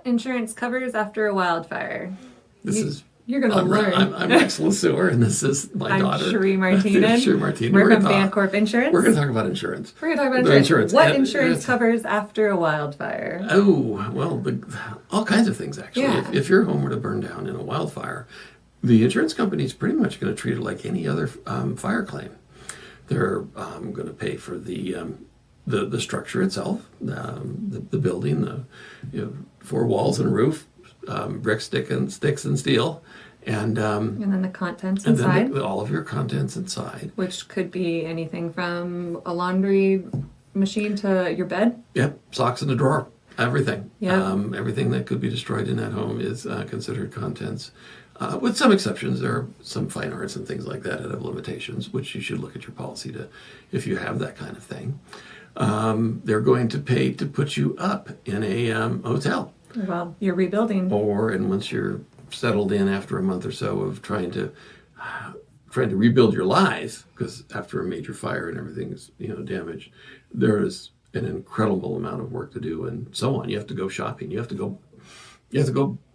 What insurance covers after a wildfire? You're going to learn. I'm Rex LeSueur, and this is my daughter. I'm Sheree Martinez. Sheree Martinez. We're from Bancorp Insurance. We're going to talk about insurance. We're going to talk about insurance. What insurance covers after a wildfire? Oh, well, all kinds of things, actually. Yeah. If your home were to burn down in a wildfire, the insurance company is pretty much going to treat it like any other fire claim. They're going to pay for the structure itself, the building, the 4 walls and a roof, brick, sticks, and steel, and then the contents and inside. then all of your contents inside, which could be anything from a laundry machine to your bed. Yep, socks in the drawer, everything. Yep. Everything that could be destroyed in that home is considered contents. With some exceptions, there are some fine arts and things like that that have limitations, which you should look at your policy to, if you have that kind of thing. They're going to pay to put you up in a hotel. Well, you're rebuilding. And once you're settled in after a month or so of trying to rebuild your life, because after a major fire and everything is damaged, there is an incredible amount of work to do and so on. You have to go shopping. You have to go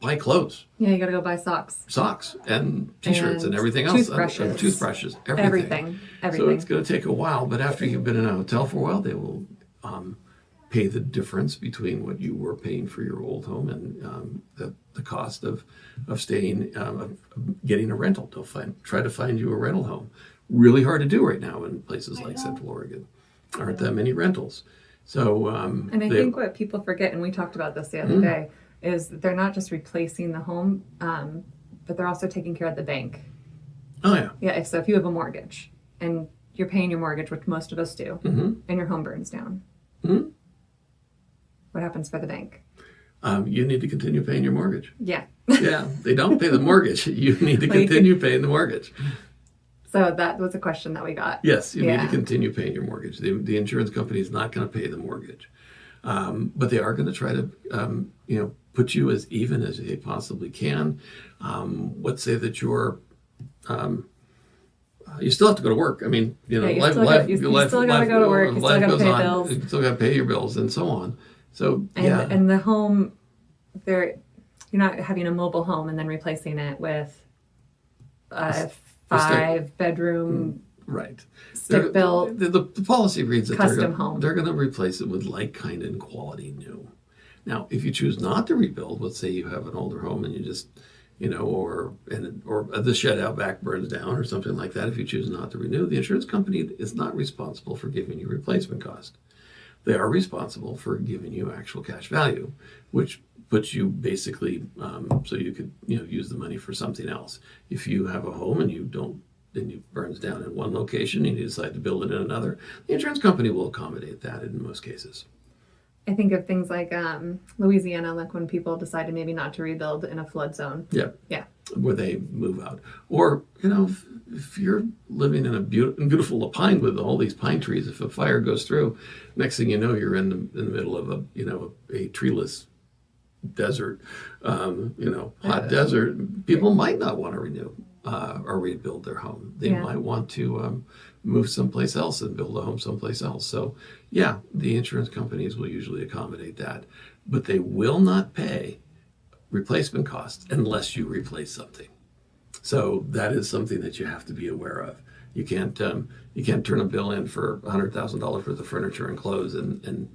buy clothes. Yeah, you got to go buy socks and t-shirts and everything else. Toothbrushes, everything. So it's going to take a while, but after you've been in a hotel for a while, they will pay the difference between what you were paying for your old home and the cost of staying, of getting a rental. They'll try to find you a rental home. Really hard to do right now in places like Central Oregon. Aren't that many rentals. So and I think what people forget, and we talked about this the other day, is that they're not just replacing the home, but they're also taking care of the bank. Oh, yeah. Yeah, so if you have a mortgage and you're paying your mortgage, which most of us do, and your home burns down, what happens for the bank? You need to continue paying your mortgage. Yeah. Yeah, they don't pay the mortgage. You need to continue paying the mortgage. So that was a question that we got. Yes, you need to continue paying your mortgage. The insurance company is not going to pay the mortgage. But they are going to try to, put you as even as they possibly can. Let's say that you're, you still have to go to work. I mean, you still got to go to work. You still got to pay bills. You still got to pay your bills and so on. So and the home, you're not having a mobile home and then replacing it with a 5-bedroom. Right. Stick built. The policy reads that home. They're going to replace it with like, kind, and quality new. Now, if you choose not to rebuild, let's say you have an older home and you just, or the shed out back burns down or something like that. If you choose not to renew, the insurance company is not responsible for giving you replacement cost. They are responsible for giving you actual cash value, which puts you basically so you could use the money for something else. If you have a home and it burns down in one location and you decide to build it in another, the insurance company will accommodate that in most cases. I think of things like Louisiana, like when people decided maybe not to rebuild in a flood zone. Yeah. Yeah. Where they move out. Or, if you're living in a beautiful Lapine with all these pine trees, if a fire goes through, next thing you know, you're in the middle of a treeless desert, hot desert. People might not want to renew or rebuild their home. They might want to move someplace else and build a home someplace else. So, yeah, the insurance companies will usually accommodate that, but they will not pay replacement costs unless you replace something. So that is something that you have to be aware of. You can't turn a bill in for $100,000 worth of furniture and clothes and then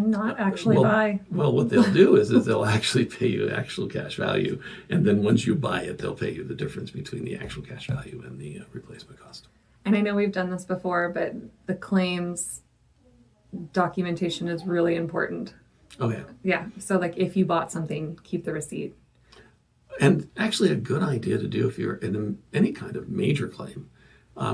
not actually buy. Well, what they'll do is they'll actually pay you actual cash value, and then once you buy it, they'll pay you the difference between the actual cash value and the replacement cost. And I know we've done this before, but the claims documentation is really important. Oh, yeah. Yeah. So, if you bought something, keep the receipt. And actually a good idea to do if you're in any kind of major claim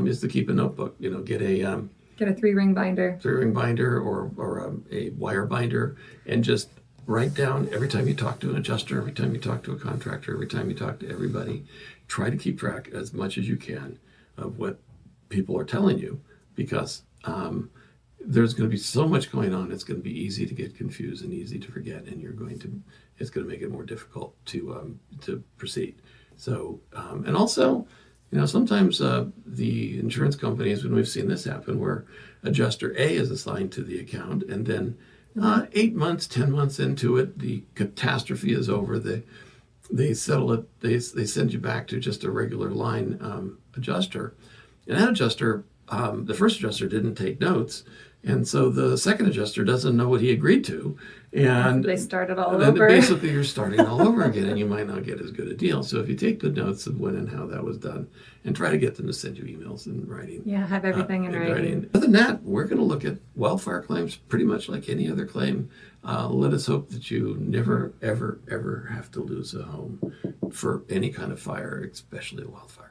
is to keep a notebook. Get a 3-ring binder. 3-ring binder or a wire binder, and just write down every time you talk to an adjuster, every time you talk to a contractor, every time you talk to everybody. Try to keep track as much as you can of what people are telling you, because there's going to be so much going on. It's going to be easy to get confused and easy to forget, and it's going to make it more difficult to proceed. So, and also, sometimes the insurance companies, when we've seen this happen, where adjuster A is assigned to the account, and then 8 months, 10 months into it, the catastrophe is over. They settle it. They send you back to just a regular line adjuster. And that adjuster, the first adjuster didn't take notes. And so the second adjuster doesn't know what he agreed to. And they started all then over. basically you're starting all over again, and you might not get as good a deal. So if you take good notes of when and how that was done, and try to get them to send you emails in writing. Yeah, have everything in writing. Other than that, we're going to look at wildfire claims pretty much like any other claim. Let us hope that you never, ever, ever have to lose a home for any kind of fire, especially a wildfire.